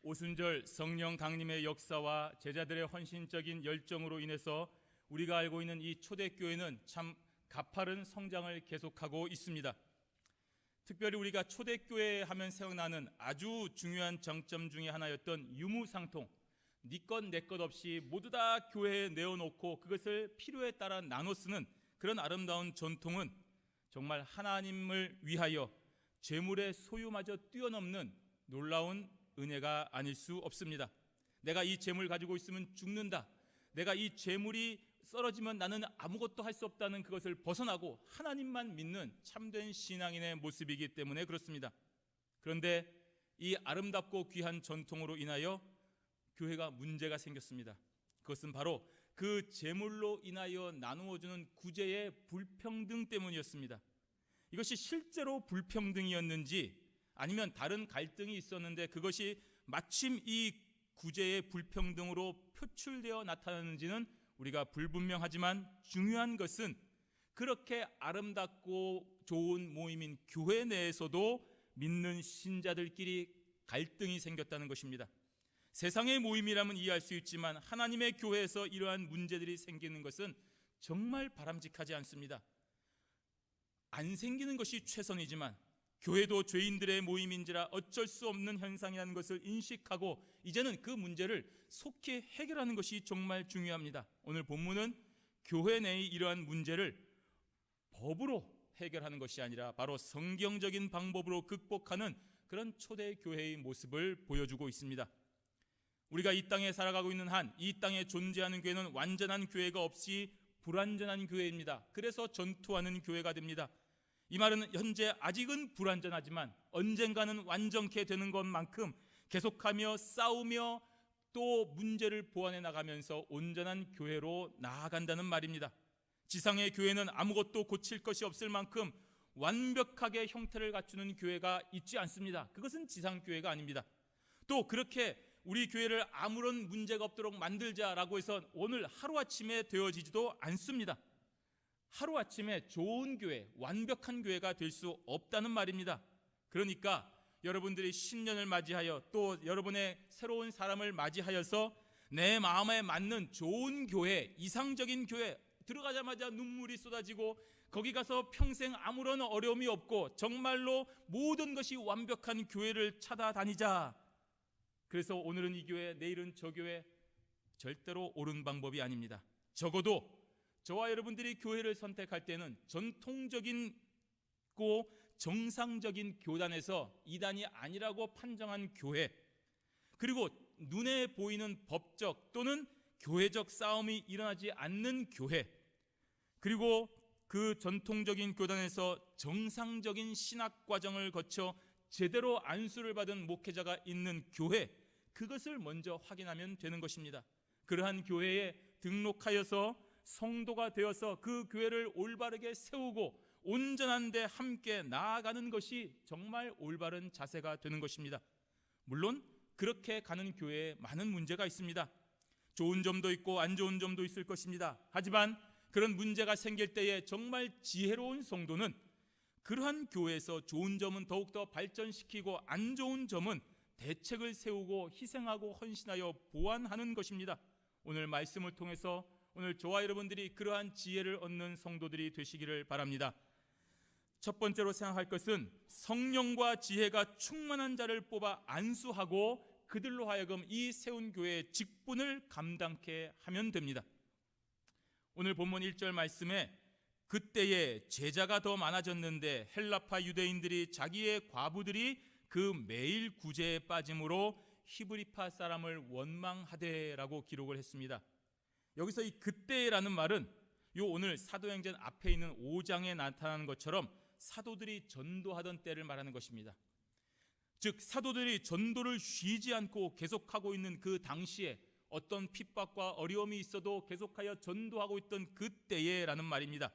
오순절 성령 강림의 역사와 제자들의 헌신적인 열정으로 인해서 우리가 알고 있는 이 초대교회는 참 가파른 성장을 계속하고 있습니다. 특별히 우리가 초대교회 하면 생각나는 아주 중요한 정점 중에 하나였던 유무상통, 네 것 내 것 없이 모두 다 교회에 내어놓고 그것을 필요에 따라 나눠 쓰는 그런 아름다운 전통은 정말 하나님을 위하여 재물의 소유마저 뛰어넘는 놀라운 은혜가 아닐 수 없습니다. 내가 이 재물 가지고 있으면 죽는다, 내가 이 재물이 쓰러지면 나는 아무것도 할 수 없다는 그것을 벗어나고 하나님만 믿는 참된 신앙인의 모습이기 때문에 그렇습니다. 그런데 이 아름답고 귀한 전통으로 인하여 교회가 문제가 생겼습니다. 그것은 바로 그 재물로 인하여 나누어주는 구제의 불평등 때문이었습니다. 이것이 실제로 불평등이었는지 아니면 다른 갈등이 있었는데 그것이 마침 이 구제의 불평등으로 표출되어 나타나는지는 우리가 불분명하지만 중요한 것은 그렇게 아름답고 좋은 모임인 교회 내에서도 믿는 신자들끼리 갈등이 생겼다는 것입니다. 세상의 모임이라면 이해할 수 있지만 하나님의 교회에서 이러한 문제들이 생기는 것은 정말 바람직하지 않습니다. 안 생기는 것이 최선이지만 교회도 죄인들의 모임인지라 어쩔 수 없는 현상이라는 것을 인식하고 이제는 그 문제를 속히 해결하는 것이 정말 중요합니다. 오늘 본문은 교회 내의 이러한 문제를 법으로 해결하는 것이 아니라 바로 성경적인 방법으로 극복하는 그런 초대교회의 모습을 보여주고 있습니다. 우리가 이 땅에 살아가고 있는 한 이 땅에 존재하는 교회는 완전한 교회가 없이 불완전한 교회입니다. 그래서 전투하는 교회가 됩니다. 이 말은 현재 아직은 불완전하지만 언젠가는 완전케 되는 것만큼 계속하며 싸우며 또 문제를 보완해 나가면서 온전한 교회로 나아간다는 말입니다. 지상의 교회는 아무것도 고칠 것이 없을 만큼 완벽하게 형태를 갖추는 교회가 있지 않습니다. 그것은 지상교회가 아닙니다. 또 그렇게 우리 교회를 아무런 문제가 없도록 만들자라고 해서 오늘 하루아침에 되어지지도 않습니다. 하루아침에 좋은 교회, 완벽한 교회가 될 수 없다는 말입니다. 그러니까 여러분들이 신년을 맞이하여 또 여러분의 새로운 사람을 맞이하여서 내 마음에 맞는 좋은 교회, 이상적인 교회, 들어가자마자 눈물이 쏟아지고 거기 가서 평생 아무런 어려움이 없고 정말로 모든 것이 완벽한 교회를 찾아다니자. 그래서 오늘은 이 교회, 내일은 저 교회, 절대로 옳은 방법이 아닙니다. 적어도 저와 여러분들이 교회를 선택할 때는 전통적인 정상적인 교단에서 이단이 아니라고 판정한 교회, 그리고 눈에 보이는 법적 또는 교회적 싸움이 일어나지 않는 교회, 그리고 그 전통적인 교단에서 정상적인 신학 과정을 거쳐 제대로 안수를 받은 목회자가 있는 교회, 그것을 먼저 확인하면 되는 것입니다. 그러한 교회에 등록하여서 성도가 되어서 그 교회를 올바르게 세우고 온전한 데 함께 나아가는 것이 정말 올바른 자세가 되는 것입니다. 물론 그렇게 가는 교회에 많은 문제가 있습니다. 좋은 점도 있고 안 좋은 점도 있을 것입니다. 하지만 그런 문제가 생길 때에 정말 지혜로운 성도는 그러한 교회에서 좋은 점은 더욱더 발전시키고 안 좋은 점은 대책을 세우고 희생하고 헌신하여 보완하는 것입니다. 오늘 말씀을 통해서 오늘 저와 여러분들이 그러한 지혜를 얻는 성도들이 되시기를 바랍니다. 첫 번째로 생각할 것은 성령과 지혜가 충만한 자를 뽑아 안수하고 그들로 하여금 이 세운 교회의 직분을 감당케 하면 됩니다. 오늘 본문 1절 말씀에 그때에 제자가 더 많아졌는데 헬라파 유대인들이 자기의 과부들이 그 매일 구제에 빠짐으로 히브리파 사람을 원망하되라고 기록을 했습니다. 여기서 이 그때라는 말은 요 오늘 사도행전 앞에 있는 5장에 나타나는 것처럼 사도들이 전도하던 때를 말하는 것입니다. 즉 사도들이 전도를 쉬지 않고 계속하고 있는 그 당시에 어떤 핍박과 어려움이 있어도 계속하여 전도하고 있던 그때에라는 말입니다.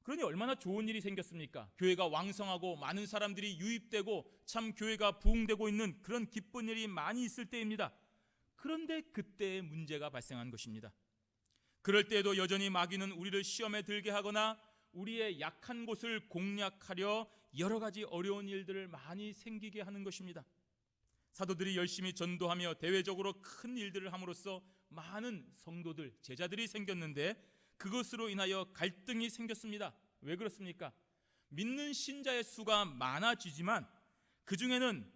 그러니 얼마나 좋은 일이 생겼습니까? 교회가 왕성하고 많은 사람들이 유입되고 참 교회가 부흥되고 있는 그런 기쁜 일이 많이 있을 때입니다. 그런데 그때에 문제가 발생한 것입니다. 그럴 때에도 여전히 마귀는 우리를 시험에 들게 하거나 우리의 약한 곳을 공략하려 여러 가지 어려운 일들을 많이 생기게 하는 것입니다. 사도들이 열심히 전도하며 대외적으로 큰 일들을 함으로써 많은 성도들, 제자들이 생겼는데 그것으로 인하여 갈등이 생겼습니다. 왜 그렇습니까? 믿는 신자의 수가 많아지지만 그 중에는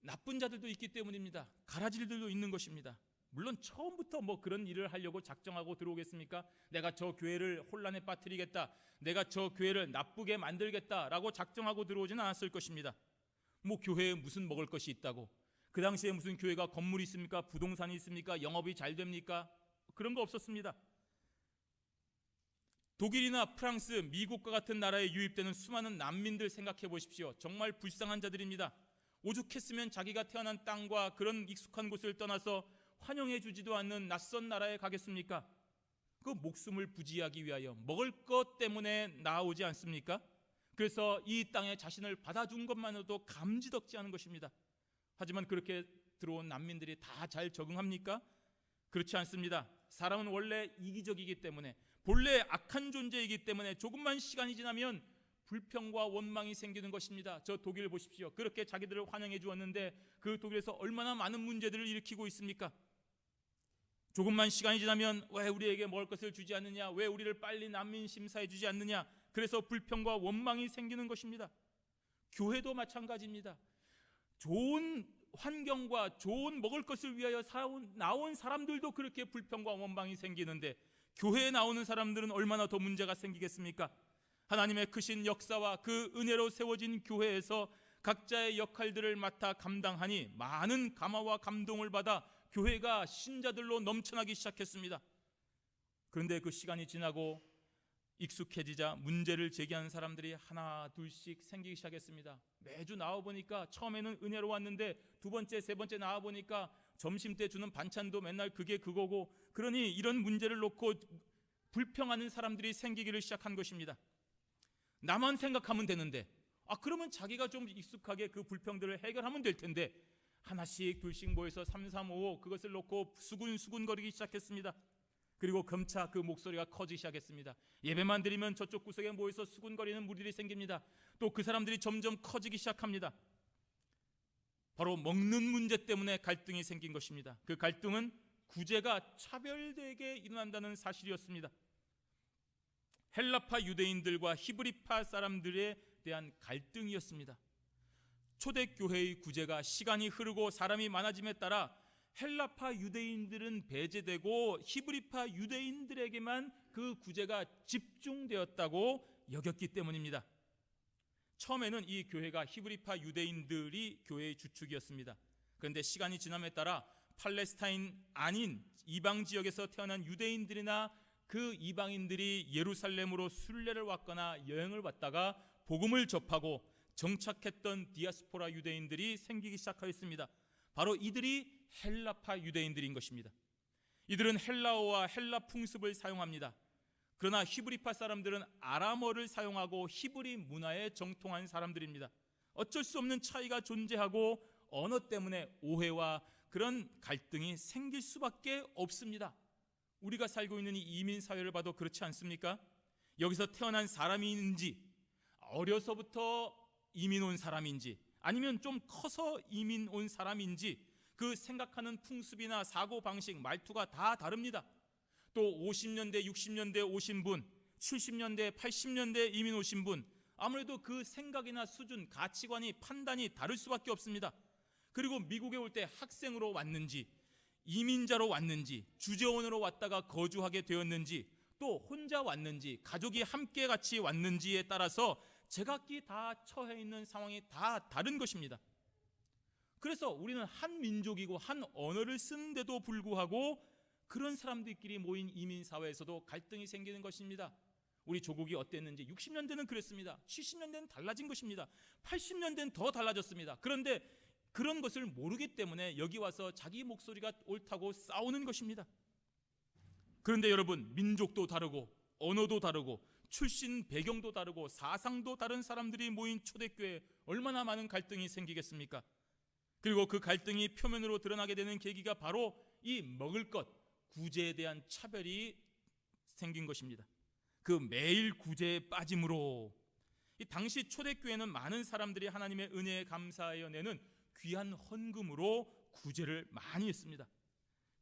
나쁜 자들도 있기 때문입니다. 가라질들도 있는 것입니다. 물론 처음부터 그런 일을 하려고 작정하고 들어오겠습니까? 내가 저 교회를 혼란에 빠뜨리겠다, 내가 저 교회를 나쁘게 만들겠다라고 작정하고 들어오지는 않았을 것입니다. 교회에 무슨 먹을 것이 있다고, 그 당시에 무슨 교회가 건물이 있습니까? 부동산이 있습니까? 영업이 잘 됩니까? 그런 거 없었습니다. 독일이나 프랑스, 미국과 같은 나라에 유입되는 수많은 난민들 생각해 보십시오. 정말 불쌍한 자들입니다. 오죽했으면 자기가 태어난 땅과 그런 익숙한 곳을 떠나서 환영해 주지도 않는 낯선 나라에 가겠습니까? 그 목숨을 부지하기 위하여 먹을 것 때문에 나오지 않습니까? 그래서 이 땅에 자신을 받아준 것만으로도 감지덕지 않은 것입니다. 하지만 그렇게 들어온 난민들이 다 잘 적응합니까? 그렇지 않습니다. 사람은 원래 이기적이기 때문에, 본래 악한 존재이기 때문에 조금만 시간이 지나면 불평과 원망이 생기는 것입니다. 저 독일 보십시오. 그렇게 자기들을 환영해 주었는데 그 독일에서 얼마나 많은 문제들을 일으키고 있습니까? 조금만 시간이 지나면 왜 우리에게 먹을 것을 주지 않느냐, 왜 우리를 빨리 난민 심사해 주지 않느냐, 그래서 불평과 원망이 생기는 것입니다. 교회도 마찬가지입니다. 좋은 환경과 좋은 먹을 것을 위하여 나온 사람들도 그렇게 불평과 원망이 생기는데 교회에 나오는 사람들은 얼마나 더 문제가 생기겠습니까? 하나님의 크신 역사와 그 은혜로 세워진 교회에서 각자의 역할들을 맡아 감당하니 많은 감화와 감동을 받아 교회가 신자들로 넘쳐나기 시작했습니다. 그런데 그 시간이 지나고 익숙해지자 문제를 제기하는 사람들이 하나 둘씩 생기기 시작했습니다. 매주 나와보니까 처음에는 은혜로 왔는데 두 번째, 세 번째 나와보니까 점심때 주는 반찬도 맨날 그게 그거고, 그러니 이런 문제를 놓고 불평하는 사람들이 생기기를 시작한 것입니다. 나만 생각하면 되는데, 그러면 자기가 좀 익숙하게 그 불평들을 해결하면 될 텐데, 하나씩 둘씩 모여서 3, 3, 5 그것을 놓고 수군수군거리기 시작했습니다. 그리고 점차 그 목소리가 커지기 시작했습니다. 예배만 드리면 저쪽 구석에 모여서 수군거리는 무리들이 생깁니다. 또 그 사람들이 점점 커지기 시작합니다. 바로 먹는 문제 때문에 갈등이 생긴 것입니다. 그 갈등은 구제가 차별되게 일어난다는 사실이었습니다. 헬라파 유대인들과 히브리파 사람들에 대한 갈등이었습니다. 초대교회의 구제가 시간이 흐르고 사람이 많아짐에 따라 헬라파 유대인들은 배제되고 히브리파 유대인들에게만 그 구제가 집중되었다고 여겼기 때문입니다. 처음에는 이 교회가 히브리파 유대인들이 교회의 주축이었습니다. 그런데 시간이 지남에 따라 팔레스타인 아닌 이방 지역에서 태어난 유대인들이나 그 이방인들이 예루살렘으로 순례를 왔거나 여행을 왔다가 복음을 접하고 정착했던 디아스포라 유대인들이 생기기 시작하였습니다. 바로 이들이 헬라파 유대인들인 것입니다. 이들은 헬라어와 헬라 풍습을 사용합니다. 그러나 히브리파 사람들은 아람어를 사용하고 히브리 문화에 정통한 사람들입니다. 어쩔 수 없는 차이가 존재하고 언어 때문에 오해와 그런 갈등이 생길 수밖에 없습니다. 우리가 살고 있는 이 이민 사회를 봐도 그렇지 않습니까? 여기서 태어난 사람인지, 어려서부터 이민 온 사람인지, 아니면 좀 커서 이민 온 사람인지 그 생각하는 풍습이나 사고방식, 말투가 다 다릅니다. 또 50년대, 60년대 오신 분, 70년대, 80년대 이민 오신 분, 아무래도 그 생각이나 수준, 가치관이, 판단이 다를 수밖에 없습니다. 그리고 미국에 올 때 학생으로 왔는지, 이민자로 왔는지, 주재원으로 왔다가 거주하게 되었는지, 또 혼자 왔는지, 가족이 함께 같이 왔는지에 따라서 제각기 다 처해 있는 상황이 다 다른 것입니다. 그래서 우리는 한 민족이고 한 언어를 쓰는데도 불구하고 그런 사람들끼리 모인 이민사회에서도 갈등이 생기는 것입니다. 우리 조국이 어땠는지 60년대는 그랬습니다. 70년대는 달라진 것입니다. 80년대는 더 달라졌습니다. 그런데 그런 것을 모르기 때문에 여기 와서 자기 목소리가 옳다고 싸우는 것입니다. 그런데 여러분, 민족도 다르고 언어도 다르고 출신 배경도 다르고 사상도 다른 사람들이 모인 초대교회에 얼마나 많은 갈등이 생기겠습니까? 그리고 그 갈등이 표면으로 드러나게 되는 계기가 바로 이 먹을 것, 구제에 대한 차별이 생긴 것입니다. 그 매일 구제에 빠짐으로 이 당시 초대교회는 많은 사람들이 하나님의 은혜에 감사하여 내는 귀한 헌금으로 구제를 많이 했습니다.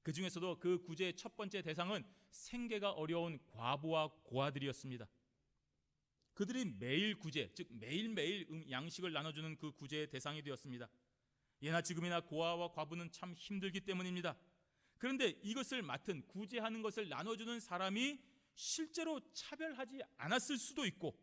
그 중에서도 그 구제의 첫 번째 대상은 생계가 어려운 과부와 고아들이었습니다. 그들이 매일 구제, 즉 매일매일 양식을 나눠주는 그 구제의 대상이 되었습니다. 예나 지금이나 고아와 과부는 참 힘들기 때문입니다. 그런데 이것을 맡은 구제하는 것을 나눠주는 사람이 실제로 차별하지 않았을 수도 있고,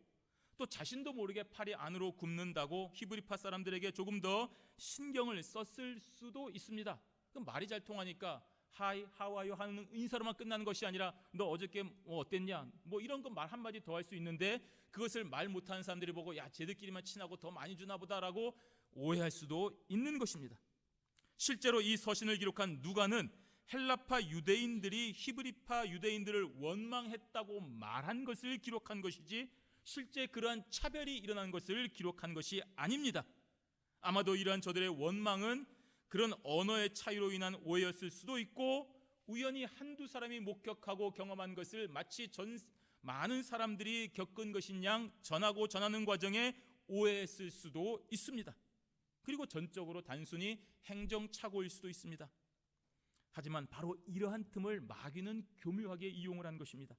또 자신도 모르게 팔이 안으로 굽는다고 히브리파 사람들에게 조금 더 신경을 썼을 수도 있습니다. 그럼 말이 잘 통하니까 하이, how are you 하는 인사로만 끝나는 것이 아니라 너 어저께 어땠냐? 이런 거 말 한마디 더 할 수 있는데 그것을 말 못하는 사람들이 보고 야, 쟤들끼리만 친하고 더 많이 주나 보다라고 오해할 수도 있는 것입니다. 실제로 이 서신을 기록한 누가는 헬라파 유대인들이 히브리파 유대인들을 원망했다고 말한 것을 기록한 것이지 실제 그러한 차별이 일어난 것을 기록한 것이 아닙니다. 아마도 이러한 저들의 원망은 그런 언어의 차이로 인한 오해였을 수도 있고, 우연히 한두 사람이 목격하고 경험한 것을 마치 많은 사람들이 겪은 것인 양 전하고 전하는 과정에 오해했을 수도 있습니다. 그리고 전적으로 단순히 행정착오일 수도 있습니다. 하지만 바로 이러한 틈을 마귀는 교묘하게 이용을 한 것입니다.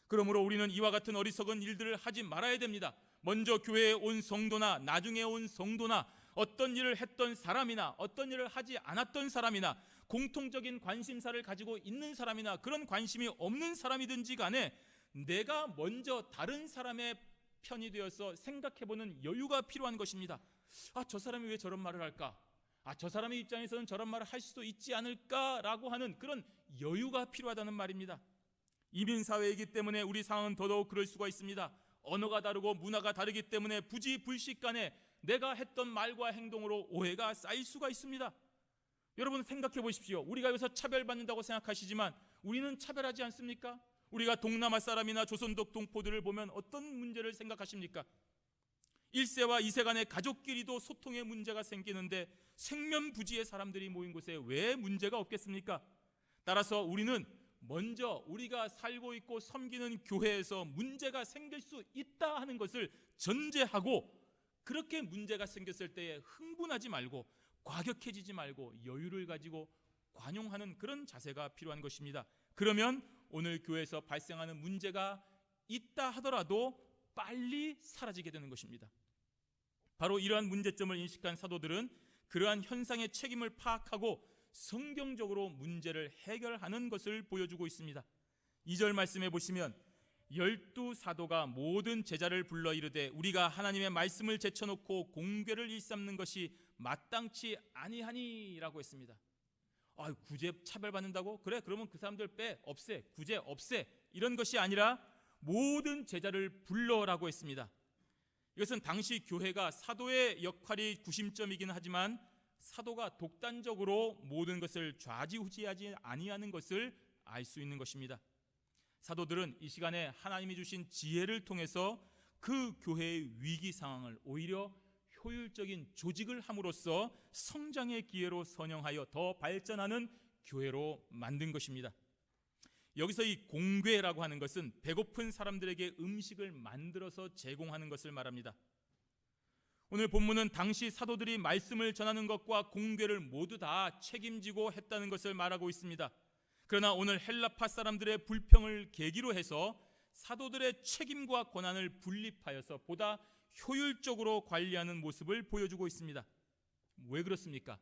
그러므로 우리는 이와 같은 어리석은 일들을 하지 말아야 됩니다. 먼저 교회에 온 성도나 나중에 온 성도나 어떤 일을 했던 사람이나 어떤 일을 하지 않았던 사람이나 공통적인 관심사를 가지고 있는 사람이나 그런 관심이 없는 사람이든지 간에 내가 먼저 다른 사람의 편이 되어서 생각해보는 여유가 필요한 것입니다. 저 사람이 왜 저런 말을 할까? 저 사람의 입장에서는 저런 말을 할 수도 있지 않을까라고 하는 그런 여유가 필요하다는 말입니다. 이민사회이기 때문에 우리 상황은 더더욱 그럴 수가 있습니다. 언어가 다르고 문화가 다르기 때문에 부지불식간에 내가 했던 말과 행동으로 오해가 쌓일 수가 있습니다. 여러분 생각해 보십시오. 우리가 여기서 차별받는다고 생각하시지만 우리는 차별하지 않습니까? 우리가 동남아 사람이나 조선족 동포들을 보면 어떤 문제를 생각하십니까? 1세와 2세 간의 가족끼리도 소통에 문제가 생기는데 생면부지의 사람들이 모인 곳에 왜 문제가 없겠습니까? 따라서 우리는 먼저 우리가 살고 있고 섬기는 교회에서 문제가 생길 수 있다 하는 것을 전제하고, 그렇게 문제가 생겼을 때에 흥분하지 말고 과격해지지 말고 여유를 가지고 관용하는 그런 자세가 필요한 것입니다. 그러면 오늘 교회에서 발생하는 문제가 있다 하더라도 빨리 사라지게 되는 것입니다. 바로 이러한 문제점을 인식한 사도들은 그러한 현상의 책임을 파악하고 성경적으로 문제를 해결하는 것을 보여주고 있습니다. 2절 말씀해 보시면 12사도가 모든 제자를 불러 이르되 우리가 하나님의 말씀을 제쳐놓고 공궤를 일삼는 것이 마땅치 아니하니라고 했습니다. 구제 차별받는다고? 그래, 그러면 그 사람들 없애, 구제 없애, 이런 것이 아니라 모든 제자를 불러라고 했습니다. 이것은 당시 교회가 사도의 역할이 구심점이긴 하지만 사도가 독단적으로 모든 것을 좌지우지하지 아니하는 것을 알 수 있는 것입니다. 사도들은 이 시간에 하나님이 주신 지혜를 통해서 그 교회의 위기 상황을 오히려 효율적인 조직을 함으로써 성장의 기회로 선영하여 더 발전하는 교회로 만든 것입니다. 여기서 이 공궤라고 하는 것은 배고픈 사람들에게 음식을 만들어서 제공하는 것을 말합니다. 오늘 본문은 당시 사도들이 말씀을 전하는 것과 공궤를 모두 다 책임지고 했다는 것을 말하고 있습니다. 그러나 오늘 헬라파 사람들의 불평을 계기로 해서 사도들의 책임과 권한을 분립하여서 보다 효율적으로 관리하는 모습을 보여주고 있습니다. 왜 그렇습니까?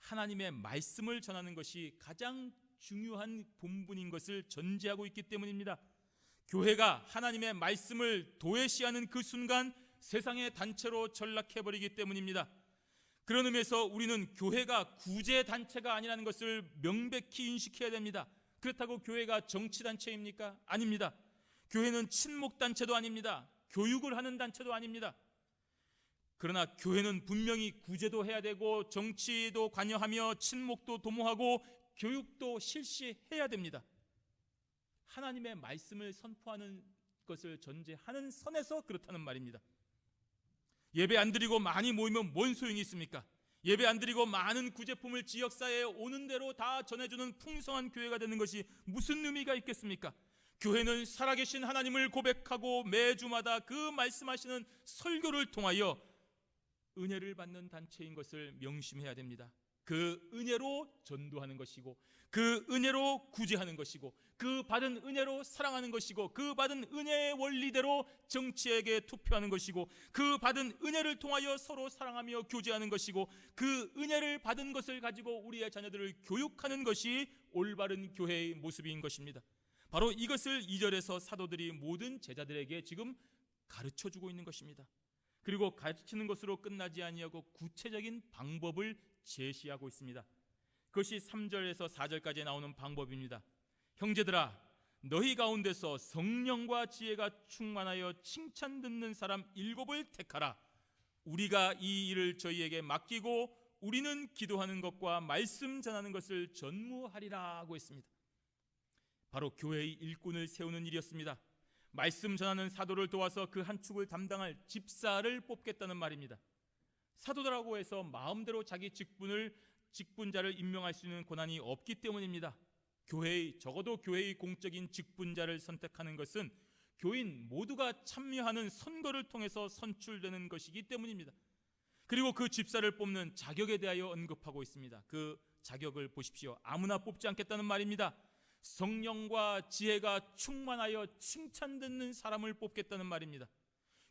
하나님의 말씀을 전하는 것이 가장 중요한 본분인 것을 전제하고 있기 때문입니다. 교회가 하나님의 말씀을 도외시하는 그 순간 세상의 단체로 전락해버리기 때문입니다. 그런 의미에서 우리는 교회가 구제단체가 아니라는 것을 명백히 인식해야 됩니다. 그렇다고 교회가 정치단체입니까? 아닙니다. 교회는 친목단체도 아닙니다. 교육을 하는 단체도 아닙니다. 그러나 교회는 분명히 구제도 해야 되고 정치도 관여하며 친목도 도모하고 교육도 실시해야 됩니다. 하나님의 말씀을 선포하는 것을 전제하는 선에서 그렇다는 말입니다. 예배 안 드리고 많이 모이면 뭔 소용이 있습니까? 예배 안 드리고 많은 구제품을 지역사회에 오는 대로 다 전해주는 풍성한 교회가 되는 것이 무슨 의미가 있겠습니까? 교회는 살아계신 하나님을 고백하고 매주마다 그 말씀하시는 설교를 통하여 은혜를 받는 단체인 것을 명심해야 됩니다. 그 은혜로 전도하는 것이고, 그 은혜로 구제하는 것이고, 그 받은 은혜로 사랑하는 것이고, 그 받은 은혜의 원리대로 정치에게 투표하는 것이고, 그 받은 은혜를 통하여 서로 사랑하며 교제하는 것이고, 그 은혜를 받은 것을 가지고 우리의 자녀들을 교육하는 것이 올바른 교회의 모습인 것입니다. 바로 이것을 2절에서 사도들이 모든 제자들에게 지금 가르쳐주고 있는 것입니다. 그리고 가르치는 것으로 끝나지 아니하고 구체적인 방법을 제시하고 있습니다. 그것이 3절에서 4절까지 나오는 방법입니다. 형제들아, 너희 가운데서 성령과 지혜가 충만하여 칭찬 듣는 사람 7을 택하라. 우리가 이 일을 저희에게 맡기고 우리는 기도하는 것과 말씀 전하는 것을 전무하리라 하고 했습니다. 바로 교회의 일꾼을 세우는 일이었습니다. 말씀 전하는 사도를 도와서 그 한 축을 담당할 집사를 뽑겠다는 말입니다. 사도라고 해서 마음대로 자기 직분자를 임명할 수 있는 권한이 없기 때문입니다. 적어도 교회의 공적인 직분자를 선택하는 것은 교인 모두가 참여하는 선거를 통해서 선출되는 것이기 때문입니다. 그리고 그 집사를 뽑는 자격에 대하여 언급하고 있습니다. 그 자격을 보십시오. 아무나 뽑지 않겠다는 말입니다. 성령과 지혜가 충만하여 칭찬 듣는 사람을 뽑겠다는 말입니다.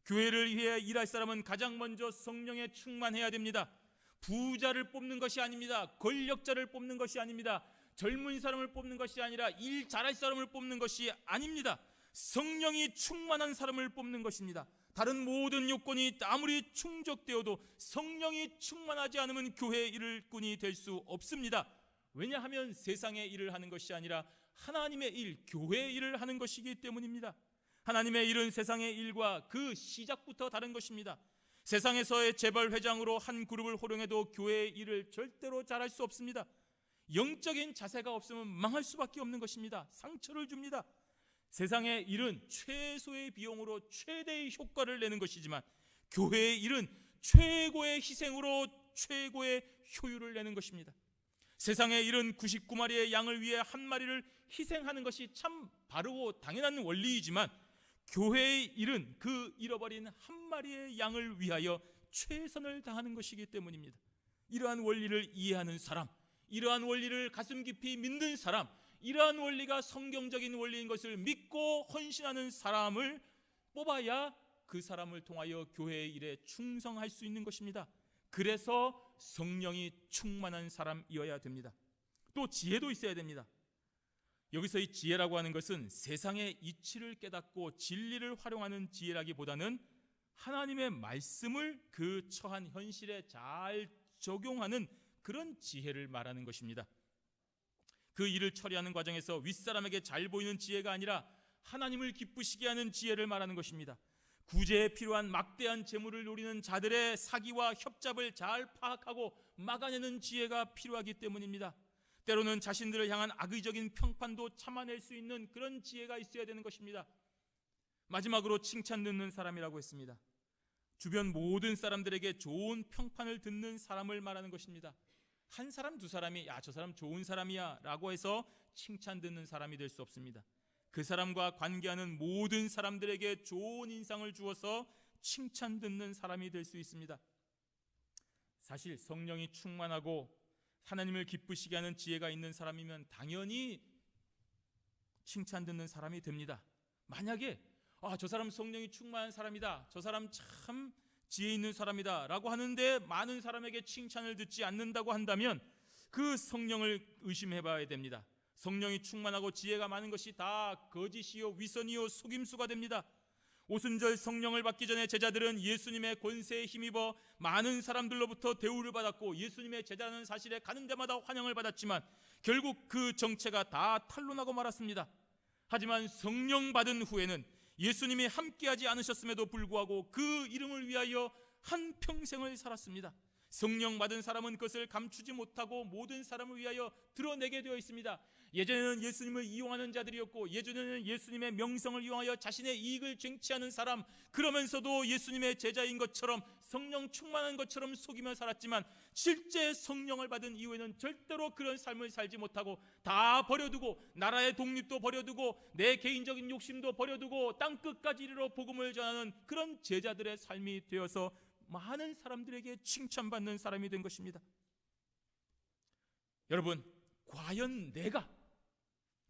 교회를 위해 일할 사람은 가장 먼저 성령에 충만해야 됩니다. 부자를 뽑는 것이 아닙니다. 권력자를 뽑는 것이 아닙니다. 젊은 사람을 뽑는 것이 아니라 일 잘할 사람을 뽑는 것이 아닙니다. 성령이 충만한 사람을 뽑는 것입니다. 다른 모든 요건이 아무리 충족되어도 성령이 충만하지 않으면 교회의 일꾼이 될 수 없습니다. 왜냐하면 세상의 일을 하는 것이 아니라 하나님의 일, 교회의 일을 하는 것이기 때문입니다. 하나님의 일은 세상의 일과 그 시작부터 다른 것입니다. 세상에서의 재벌 회장으로 한 그룹을 호령해도 교회의 일을 절대로 잘할 수 없습니다. 영적인 자세가 없으면 망할 수밖에 없는 것입니다. 상처를 줍니다. 세상의 일은 최소의 비용으로 최대의 효과를 내는 것이지만 교회의 일은 최고의 희생으로 최고의 효율을 내는 것입니다. 세상의 일은 99마리의 양을 위해 한 마리를 희생하는 것이 참 바르고 당연한 원리이지만 교회의 일은 그 잃어버린 한 마리의 양을 위하여 최선을 다하는 것이기 때문입니다. 이러한 원리를 이해하는 사람, 이러한 원리를 가슴 깊이 믿는 사람, 이러한 원리가 성경적인 원리인 것을 믿고 헌신하는 사람을 뽑아야 그 사람을 통하여 교회의 일에 충성할 수 있는 것입니다. 그래서 성령이 충만한 사람이어야 됩니다. 또 지혜도 있어야 됩니다. 여기서 이 지혜라고 하는 것은 세상의 이치를 깨닫고 진리를 활용하는 지혜라기보다는 하나님의 말씀을 그 처한 현실에 잘 적용하는 그런 지혜를 말하는 것입니다. 그 일을 처리하는 과정에서 윗사람에게 잘 보이는 지혜가 아니라 하나님을 기쁘시게 하는 지혜를 말하는 것입니다. 구제에 필요한 막대한 재물을 노리는 자들의 사기와 협잡을 잘 파악하고 막아내는 지혜가 필요하기 때문입니다. 때로는 자신들을 향한 악의적인 평판도 참아낼 수 있는 그런 지혜가 있어야 되는 것입니다. 마지막으로 칭찬 듣는 사람이라고 했습니다. 주변 모든 사람들에게 좋은 평판을 듣는 사람을 말하는 것입니다. 한 사람 두 사람이 야, 저 사람 좋은 사람이야 라고 해서 칭찬 듣는 사람이 될 수 없습니다. 그 사람과 관계하는 모든 사람들에게 좋은 인상을 주어서 칭찬 듣는 사람이 될 수 있습니다. 사실 성령이 충만하고 하나님을 기쁘시게 하는 지혜가 있는 사람이면 당연히 칭찬 듣는 사람이 됩니다. 만약에 저 사람 성령이 충만한 사람이다, 저 사람 참 지혜 있는 사람이다 라고 하는데 많은 사람에게 칭찬을 듣지 않는다고 한다면 그 성령을 의심해 봐야 됩니다. 성령이 충만하고 지혜가 많은 것이 다 거짓이요 위선이요 속임수가 됩니다. 오순절 성령을 받기 전에 제자들은 예수님의 권세에 힘입어 많은 사람들로부터 대우를 받았고 예수님의 제자라는 사실에 가는 데마다 환영을 받았지만 결국 그 정체가 다 탄로나고 말았습니다. 하지만 성령 받은 후에는 예수님이 함께하지 않으셨음에도 불구하고 그 이름을 위하여 한평생을 살았습니다. 성령 받은 사람은 그것을 감추지 못하고 모든 사람을 위하여 드러내게 되어 있습니다. 예전에는 예수님을 이용하는 자들이었고 예전에는 예수님의 명성을 이용하여 자신의 이익을 쟁취하는 사람, 그러면서도 예수님의 제자인 것처럼 성령 충만한 것처럼 속이며 살았지만 실제 성령을 받은 이후에는 절대로 그런 삶을 살지 못하고 다 버려두고 나라의 독립도 버려두고 내 개인적인 욕심도 버려두고 땅끝까지 이르러 복음을 전하는 그런 제자들의 삶이 되어서 많은 사람들에게 칭찬받는 사람이 된 것입니다. 여러분, 과연 내가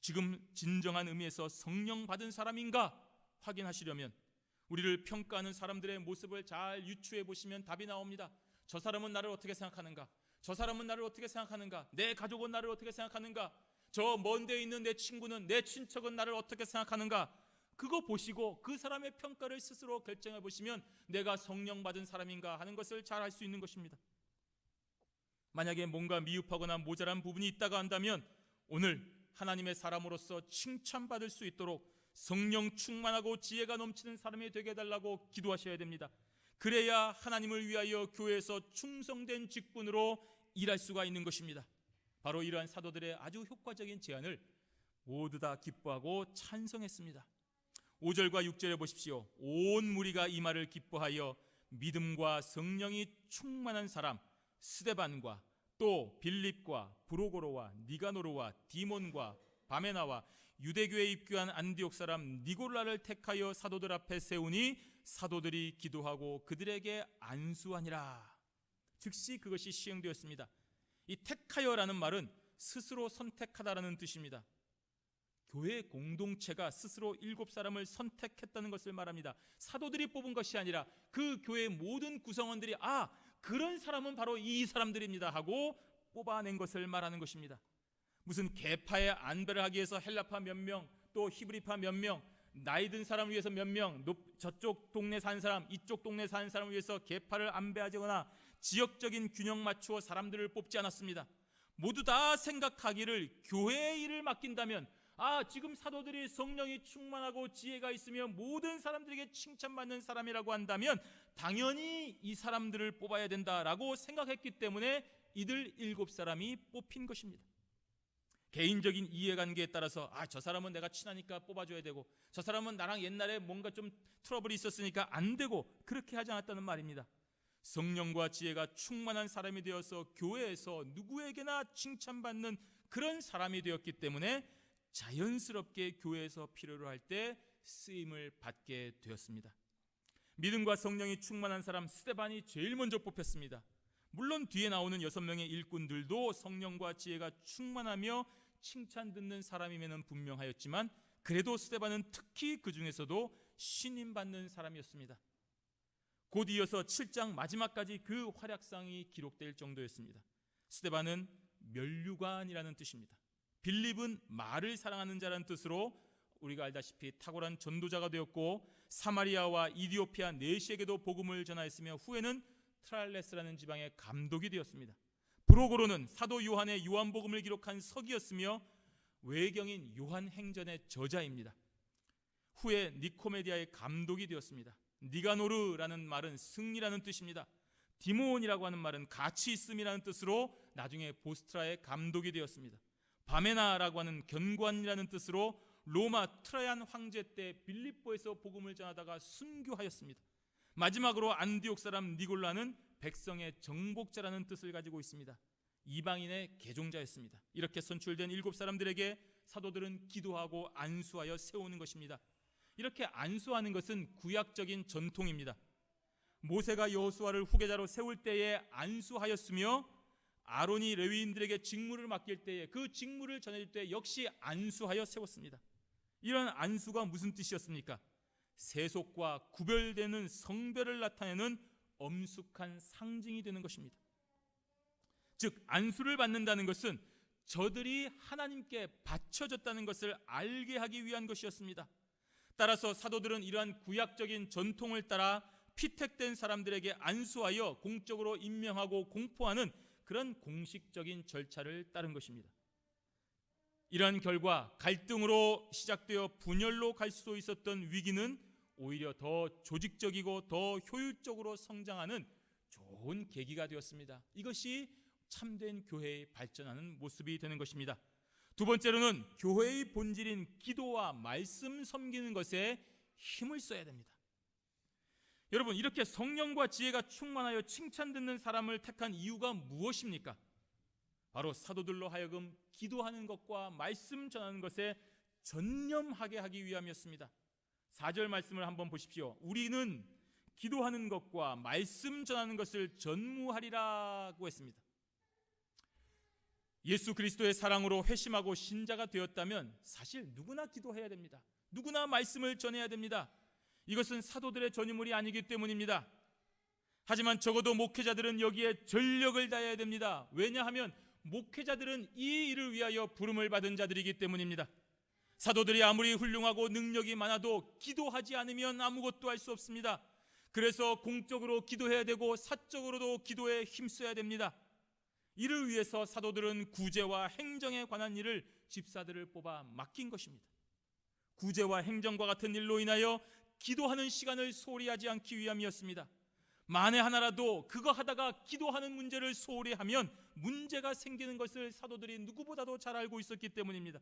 지금 진정한 의미에서 성령 받은 사람인가 확인하시려면 우리를 평가하는 사람들의 모습을 잘 유추해 보시면 답이 나옵니다. 저 사람은 나를 어떻게 생각하는가? 저 사람은 나를 어떻게 생각하는가? 내 가족은 나를 어떻게 생각하는가? 저 먼 데 있는 내 친구는, 내 친척은 나를 어떻게 생각하는가? 그거 보시고 그 사람의 평가를 스스로 결정해 보시면 내가 성령 받은 사람인가 하는 것을 잘 알 수 있는 것입니다. 만약에 뭔가 미흡하거나 모자란 부분이 있다고 한다면 오늘 하나님의 사람으로서 칭찬받을 수 있도록 성령 충만하고 지혜가 넘치는 사람이 되게 해달라고 기도하셔야 됩니다. 그래야 하나님을 위하여 교회에서 충성된 직분으로 일할 수가 있는 것입니다. 바로 이러한 사도들의 아주 효과적인 제안을 모두 다 기뻐하고 찬성했습니다. 5절과 6절에 보십시오. 온 무리가 이 말을 기뻐하여 믿음과 성령이 충만한 사람 스데반과 또 빌립과 브로고로와 니가노르와 디몬과 바메나와 유대교에 입교한 안디옥 사람 니골라를 택하여 사도들 앞에 세우니 사도들이 기도하고 그들에게 안수하니라. 즉시 그것이 시행되었습니다. 이 택하여라는 말은 스스로 선택하다라는 뜻입니다. 교회 공동체가 스스로 7사람을 선택했다는 것을 말합니다. 사도들이 뽑은 것이 아니라 그 교회의 모든 구성원들이 그런 사람은 바로 이 사람들입니다 하고 뽑아낸 것을 말하는 것입니다. 무슨 계파에 안배를 하기 위해서 헬라파 몇 명, 또 히브리파 몇 명, 나이 든 사람을 위해서 몇 명, 저쪽 동네 사는 사람, 이쪽 동네 사는 사람을 위해서 계파를 안배하거나 지역적인 균형 맞추어 사람들을 뽑지 않았습니다. 모두 다 생각하기를 교회의 일을 맡긴다면 지금 사도들이 성령이 충만하고 지혜가 있으며 모든 사람들에게 칭찬받는 사람이라고 한다면 당연히 이 사람들을 뽑아야 된다라고 생각했기 때문에 이들 7사람이 뽑힌 것입니다. 개인적인 이해관계에 따라서 저 사람은 내가 친하니까 뽑아줘야 되고 저 사람은 나랑 옛날에 뭔가 좀 트러블이 있었으니까 안 되고 그렇게 하지 않았다는 말입니다. 성령과 지혜가 충만한 사람이 되어서 교회에서 누구에게나 칭찬받는 그런 사람이 되었기 때문에 자연스럽게 교회에서 필요로 할 때 쓰임을 받게 되었습니다. 믿음과 성령이 충만한 사람 스데반이 제일 먼저 뽑혔습니다. 물론 뒤에 나오는 6명의 일꾼들도 성령과 지혜가 충만하며 칭찬 듣는 사람이면 분명하였지만 그래도 스데반은 특히 그 중에서도 신임받는 사람이었습니다. 곧 이어서 7장 마지막까지 그 활약상이 기록될 정도였습니다. 스데반은 면류관이라는 뜻입니다. 빌립은 말을 사랑하는 자라는 뜻으로 우리가 알다시피 탁월한 전도자가 되었고 사마리아와 이디오피아 내시에게도 복음을 전하였으며 후에는 트랄레스라는 지방의 감독이 되었습니다. 브로고로는 사도 요한의 요한복음을 기록한 서기였으며 외경인 요한행전의 저자입니다. 후에 니코메디아의 감독이 되었습니다. 니가노르라는 말은 승리라는 뜻입니다. 디몬이라고 하는 말은 가치 있음이라는 뜻으로 나중에 보스트라의 감독이 되었습니다. 바메나라고 하는 견관이라는 뜻으로 로마 트라얀 황제 때 빌립보에서 복음을 전하다가 순교하였습니다. 마지막으로 안디옥 사람 니골라는 백성의 정복자라는 뜻을 가지고 있습니다. 이방인의 개종자였습니다. 이렇게 선출된 7사람들에게 사도들은 기도하고 안수하여 세우는 것입니다. 이렇게 안수하는 것은 구약적인 전통입니다. 모세가 여호수아를 후계자로 세울 때에 안수하였으며 아론이 레위인들에게 직무를 맡길 때에 그 직무를 전해줄 때 역시 안수하여 세웠습니다. 이런 안수가 무슨 뜻이었습니까? 세속과 구별되는 성별을 나타내는 엄숙한 상징이 되는 것입니다. 즉 안수를 받는다는 것은 저들이 하나님께 바쳐졌다는 것을 알게 하기 위한 것이었습니다. 따라서 사도들은 이러한 구약적인 전통을 따라 피택된 사람들에게 안수하여 공적으로 임명하고 공포하는 그런 공식적인 절차를 따른 것입니다. 이러한 결과 갈등으로 시작되어 분열로 갈 수도 있었던 위기는 오히려 더 조직적이고 더 효율적으로 성장하는 좋은 계기가 되었습니다. 이것이 참된 교회의 발전하는 모습이 되는 것입니다. 두 번째로는 교회의 본질인 기도와 말씀 섬기는 것에 힘을 써야 됩니다. 여러분, 이렇게 성령과 지혜가 충만하여 칭찬 듣는 사람을 택한 이유가 무엇입니까? 바로 사도들로 하여금 기도하는 것과 말씀 전하는 것에 전념하게 하기 위함이었습니다. 4절 말씀을 한번 보십시오. 우리는 기도하는 것과 말씀 전하는 것을 전무하리라고 했습니다. 예수 그리스도의 사랑으로 회심하고 신자가 되었다면 사실 누구나 기도해야 됩니다. 누구나 말씀을 전해야 됩니다. 이것은 사도들의 전유물이 아니기 때문입니다. 하지만 적어도 목회자들은 여기에 전력을 다해야 됩니다. 왜냐하면 목회자들은 이 일을 위하여 부름을 받은 자들이기 때문입니다. 사도들이 아무리 훌륭하고 능력이 많아도 기도하지 않으면 아무것도 할 수 없습니다. 그래서 공적으로 기도해야 되고 사적으로도 기도에 힘써야 됩니다. 이를 위해서 사도들은 구제와 행정에 관한 일을 집사들을 뽑아 맡긴 것입니다. 구제와 행정과 같은 일로 인하여 기도하는 시간을 소홀히 하지 않기 위함이었습니다. 만에 하나라도 그거 하다가 기도하는 문제를 소홀히 하면 문제가 생기는 것을 사도들이 누구보다도 잘 알고 있었기 때문입니다.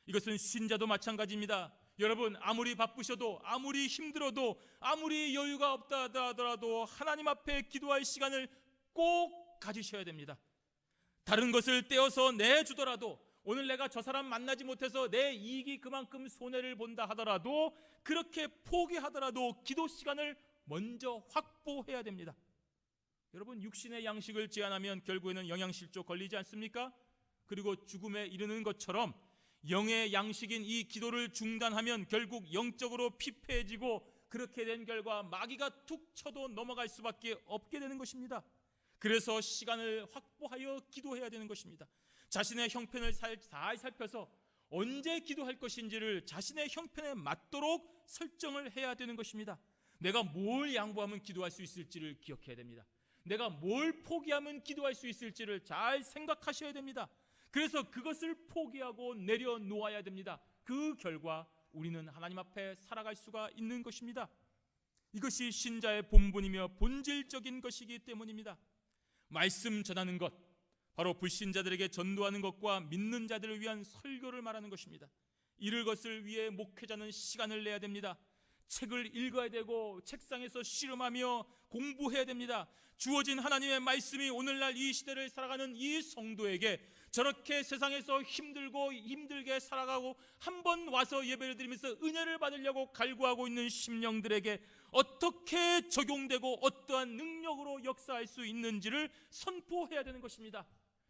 이것은 신자도 마찬가지입니다. 여러분, 아무리 바쁘셔도, 아무리 힘들어도, 아무리 여유가 없다 하더라도 하나님 앞에 기도할 시간을 꼭 가지셔야 됩니다. 다른 것을 떼어서 내주더라도, 오늘 내가 저 사람 만나지 못해서 내 이익이 그만큼 손해를 본다 하더라도, 그렇게 포기하더라도 기도 시간을 먼저 확보해야 됩니다. 여러분, 육신의 양식을 제한하면 결국에는 영양실조 걸리지 않습니까? 그리고 죽음에 이르는 것처럼 영의 양식인 이 기도를 중단하면 결국 영적으로 피폐해지고, 그렇게 된 결과 마귀가 툭 쳐도 넘어갈 수밖에 없게 되는 것입니다. 그래서 시간을 확보하여 기도해야 되는 것입니다. 자신의 형편을 잘 살펴서 언제 기도할 것인지를 자신의 형편에 맞도록 설정을 해야 되는 것입니다. 내가 뭘 양보하면 기도할 수 있을지를 기억해야 됩니다. 내가 뭘 포기하면 기도할 수 있을지를 잘 생각하셔야 됩니다. 그래서 그것을 포기하고 내려놓아야 됩니다. 그 결과 우리는 하나님 앞에 살아갈 수가 있는 것입니다. 이것이 신자의 본분이며 본질적인 것이기 때문입니다. 말씀 전하는 것, 바로 불신자들에게 전도하는 것과 믿는 자들을 위한 설교를 말하는 것입니다. 이를 것을 위해 목회자는 시간을 내야 됩니다. 책을 읽어야 되고 책상에서 씨름하며 공부해야 됩니다. 주어진 하나님의 말씀이 오늘날 이 시대를 살아가는 이 성도에게 저렇게 세상에서 힘들게 살아가고 한 번 와서 예배를 드리면서 은혜를 받으려고 갈구하고 있는 심령들에게 어떻게 적용되고 어떠한 능력으로 역사할 수 있는지를 선포해야 되는 것입니다.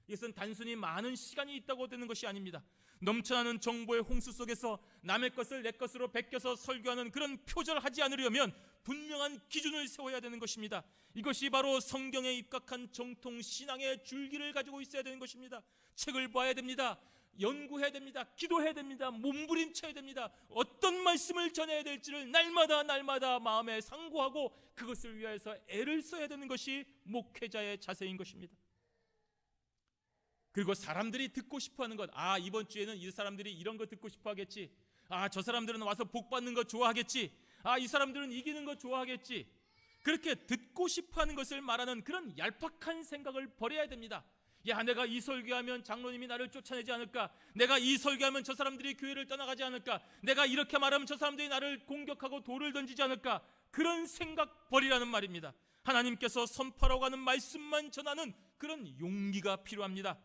이것은 단순히 많은 시간이 있다고 되는 것이 아닙니다. 넘쳐나는 정보의 홍수 속에서 남의 것을 내 것으로 베껴서 설교하는 그런 표절하지 않으려면 분명한 기준을 세워야 되는 것입니다. 이것이 바로 성경에 입각한 정통 신앙의 줄기를 가지고 있어야 되는 것입니다. 책을 봐야 됩니다. 연구해야 됩니다. 기도해야 됩니다. 몸부림쳐야 됩니다. 어떤 말씀을 전해야 될지를 날마다 마음에 상고하고 그것을 위해서 애를 써야 되는 것이 목회자의 자세인 것입니다. 그리고 사람들이 듣고 싶어하는 것, 이번 주에는 이 사람들이 이런 거 듣고 싶어 하겠지, 저 사람들은 와서 복 받는 거 좋아하겠지, 이 사람들은 이기는 거 좋아하겠지, 그렇게 듣고 싶어하는 것을 말하는 그런 얄팍한 생각을 버려야 됩니다. 내가 이 설교하면 장로님이 나를 쫓아내지 않을까, 내가 이 설교하면 저 사람들이 교회를 떠나가지 않을까, 내가 이렇게 말하면 저 사람들이 나를 공격하고 돌을 던지지 않을까, 그런 생각 버리라는 말입니다. 하나님께서 선포하라고 하는 말씀만 전하는 그런 용기가 필요합니다.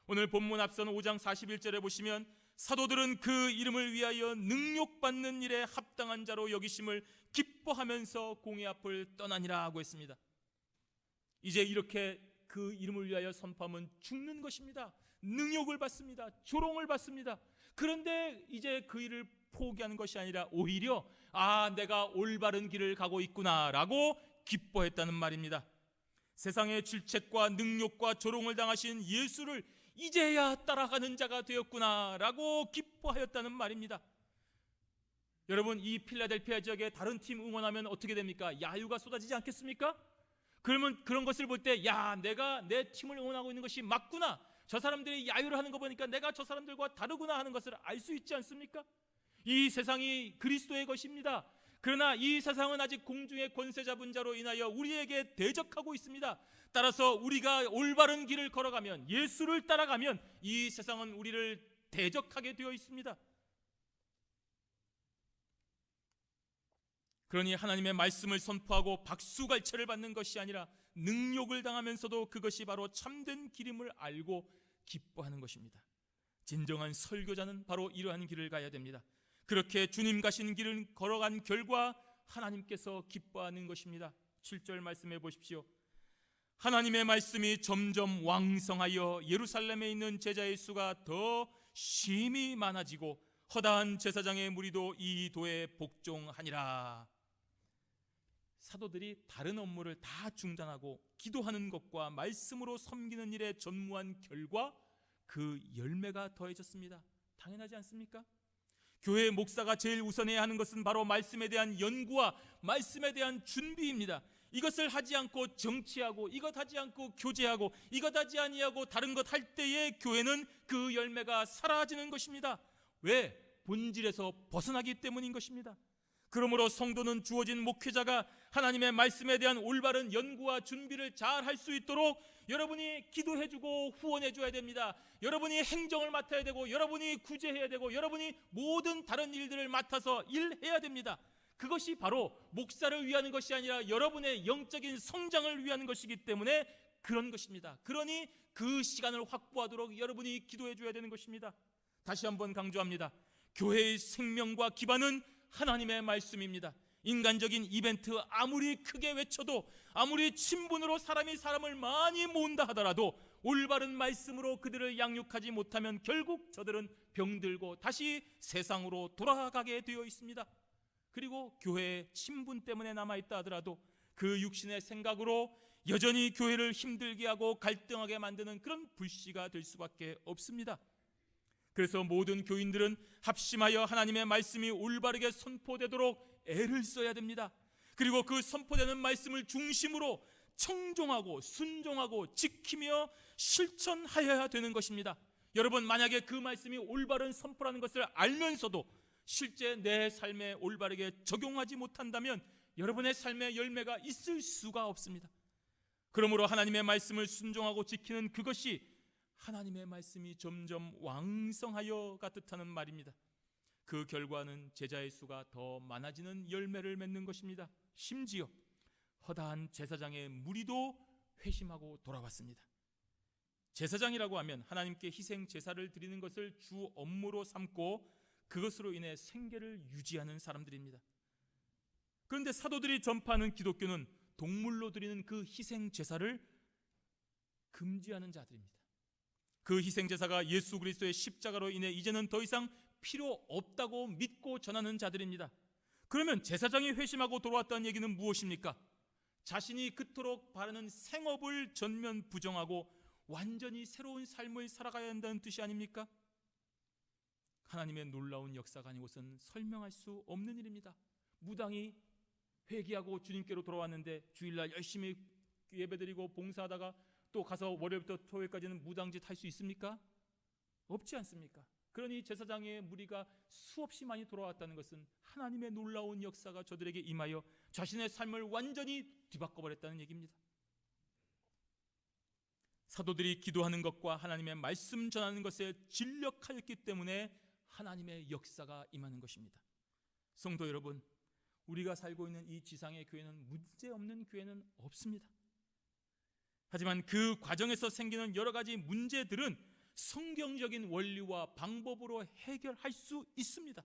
오늘 본문 앞선 5장 41절에 보시면 사도들은 그 이름을 위하여 능욕받는 일에 합당한 자로 여기심을 기뻐하면서 공의 앞을 떠나니라 하고 했습니다. 이제 이렇게 그 이름을 위하여 선포하면 죽는 것입니다. 능욕을 받습니다. 조롱을 받습니다. 그런데 이제 그 일을 포기하는 것이 아니라 오히려 내가 올바른 길을 가고 있구나 라고 기뻐했다는 말입니다. 세상의 질책과 능욕과 조롱을 당하신 예수를 이제야 따라가는 자가 되었구나 라고 기뻐하였다는 말입니다. 여러분, 이 필라델피아 지역에 다른 팀 응원하면 어떻게 됩니까? 야유가 쏟아지지 않겠습니까? 그러면 그런 것을 볼 때 내가 내 팀을 응원하고 있는 것이 맞구나, 저 사람들이 야유를 하는 거 보니까 내가 저 사람들과 다르구나 하는 것을 알 수 있지 않습니까? 이 세상이 그리스도의 것입니다. 그러나 이 세상은 아직 공중의 권세 잡은 자로 인하여 우리에게 대적하고 있습니다. 따라서 우리가 올바른 길을 걸어가면, 예수를 따라가면 이 세상은 우리를 대적하게 되어 있습니다. 그러니 하나님의 말씀을 선포하고 박수갈채를 받는 것이 아니라 능욕을 당하면서도 그것이 바로 참된 길임을 알고 기뻐하는 것입니다. 진정한 설교자는 바로 이러한 길을 가야 됩니다. 그렇게 주님 가신 길을 걸어간 결과 하나님께서 기뻐하는 것입니다. 7절 말씀해 보십시오. 하나님의 말씀이 점점 왕성하여 예루살렘에 있는 제자의 수가 더 심히 많아지고 허다한 제사장의 무리도 이 도에 복종하니라. 사도들이 다른 업무를 다 중단하고 기도하는 것과 말씀으로 섬기는 일에 전무한 결과 그 열매가 더해졌습니다. 당연하지 않습니까? 교회의 목사가 제일 우선해야 하는 것은 바로 말씀에 대한 연구와 말씀에 대한 준비입니다. 이것을 하지 않고 정치하고, 이것 하지 않고 교제하고, 이것 하지 아니하고 다른 것 할 때에 교회는 그 열매가 사라지는 것입니다. 왜? 본질에서 벗어나기 때문인 것입니다. 그러므로 성도는 주어진 목회자가 하나님의 말씀에 대한 올바른 연구와 준비를 잘 할 수 있도록 여러분이 기도해주고 후원해줘야 됩니다. 여러분이 행정을 맡아야 되고, 여러분이 구제해야 되고, 여러분이 모든 다른 일들을 맡아서 일해야 됩니다. 그것이 바로 목사를 위하는 것이 아니라 여러분의 영적인 성장을 위하는 것이기 때문에 그런 것입니다. 그러니 그 시간을 확보하도록 여러분이 기도해줘야 되는 것입니다. 다시 한번 강조합니다. 교회의 생명과 기반은 하나님의 말씀입니다. 인간적인 이벤트 아무리 크게 외쳐도, 아무리 친분으로 사람이 사람을 많이 모은다 하더라도 올바른 말씀으로 그들을 양육하지 못하면 결국 저들은 병들고 다시 세상으로 돌아가게 되어 있습니다. 그리고 교회의 친분 때문에 남아있다 하더라도 그 육신의 생각으로 여전히 교회를 힘들게 하고 갈등하게 만드는 그런 불씨가 될 수밖에 없습니다. 그래서 모든 교인들은 합심하여 하나님의 말씀이 올바르게 선포되도록 애를 써야 됩니다. 그리고 그 선포되는 말씀을 중심으로 청종하고 순종하고 지키며 실천하여야 되는 것입니다. 여러분, 만약에 그 말씀이 올바른 선포라는 것을 알면서도 실제 내 삶에 올바르게 적용하지 못한다면 여러분의 삶에 열매가 있을 수가 없습니다. 그러므로 하나님의 말씀을 순종하고 지키는 그것이 하나님의 말씀이 점점 왕성하여가 뜻하는 말입니다. 그 결과는 제자의 수가 더 많아지는 열매를 맺는 것입니다. 심지어 허다한 제사장의 무리도 회심하고 돌아왔습니다. 제사장이라고 하면 하나님께 희생 제사를 드리는 것을 주 업무로 삼고 그것으로 인해 생계를 유지하는 사람들입니다. 그런데 사도들이 전파하는 기독교는 동물로 드리는 그 희생 제사를 금지하는 자들입니다. 그 희생 제사가 예수 그리스도의 십자가로 인해 이제는 더 이상 필요 없다고 믿고 전하는 자들입니다. 그러면 제사장이 회심하고 돌아왔다는 얘기는 무엇입니까? 자신이 그토록 바라는 생업을 전면 부정하고 완전히 새로운 삶을 살아가야 한다는 뜻이 아닙니까? 하나님의 놀라운 역사가 아니고선 설명할 수 없는 일입니다. 무당이 회개하고 주님께로 돌아왔는데 주일날 열심히 예배드리고 봉사하다가 또 가서 월요일부터 토요일까지는 무당짓 할 수 있습니까? 없지 않습니까? 그러니 제사장의 무리가 수없이 많이 돌아왔다는 것은 하나님의 놀라운 역사가 저들에게 임하여 자신의 삶을 완전히 뒤바꿔버렸다는 얘기입니다. 사도들이 기도하는 것과 하나님의 말씀 전하는 것에 진력하였기 때문에 하나님의 역사가 임하는 것입니다. 성도 여러분, 우리가 살고 있는 이 지상의 교회는 문제없는 교회는 없습니다. 하지만 그 과정에서 생기는 여러 가지 문제들은 성경적인 원리와 방법으로 해결할 수 있습니다.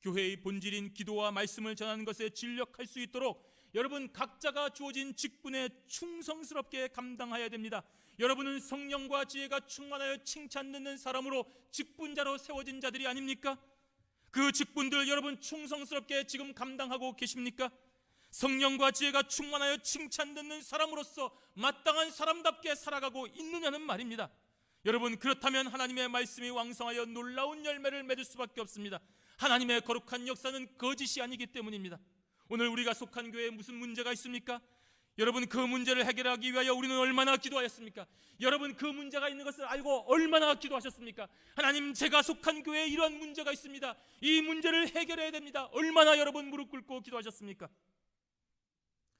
교회의 본질인 기도와 말씀을 전하는 것에 진력할 수 있도록 여러분 각자가 주어진 직분에 충성스럽게 감당해야 됩니다. 여러분은 성령과 지혜가 충만하여 칭찬 듣는 사람으로 직분자로 세워진 자들이 아닙니까? 그 직분들 여러분 충성스럽게 지금 감당하고 계십니까? 성령과 지혜가 충만하여 칭찬 듣는 사람으로서 마땅한 사람답게 살아가고 있느냐는 말입니다. 여러분, 그렇다면 하나님의 말씀이 왕성하여 놀라운 열매를 맺을 수밖에 없습니다. 하나님의 거룩한 역사는 거짓이 아니기 때문입니다. 오늘 우리가 속한 교회에 무슨 문제가 있습니까? 여러분, 그 문제를 해결하기 위하여 우리는 얼마나 기도하였습니까? 여러분, 그 문제가 있는 것을 알고 얼마나 기도하셨습니까? 하나님, 제가 속한 교회에 이러한 문제가 있습니다. 이 문제를 해결해야 됩니다. 얼마나 여러분 무릎 꿇고 기도하셨습니까?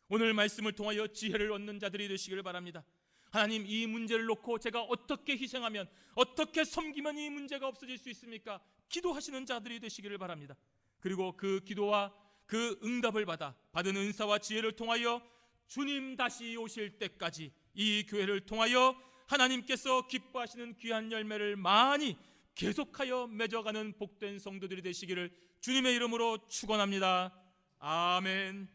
오늘 말씀을 통하여 지혜를 얻는 자들이 되시기를 바랍니다. 하나님, 이 문제를 놓고 제가 어떻게 희생하면, 어떻게 섬기면 이 문제가 없어질 수 있습니까? 기도하시는 자들이 되시기를 바랍니다. 그리고 그 기도와 그 응답을 받은 은사와 지혜를 통하여 주님 다시 오실 때까지 이 교회를 통하여 하나님께서 기뻐하시는 귀한 열매를 많이 계속하여 맺어가는 복된 성도들이 되시기를 주님의 이름으로 축원합니다. 아멘.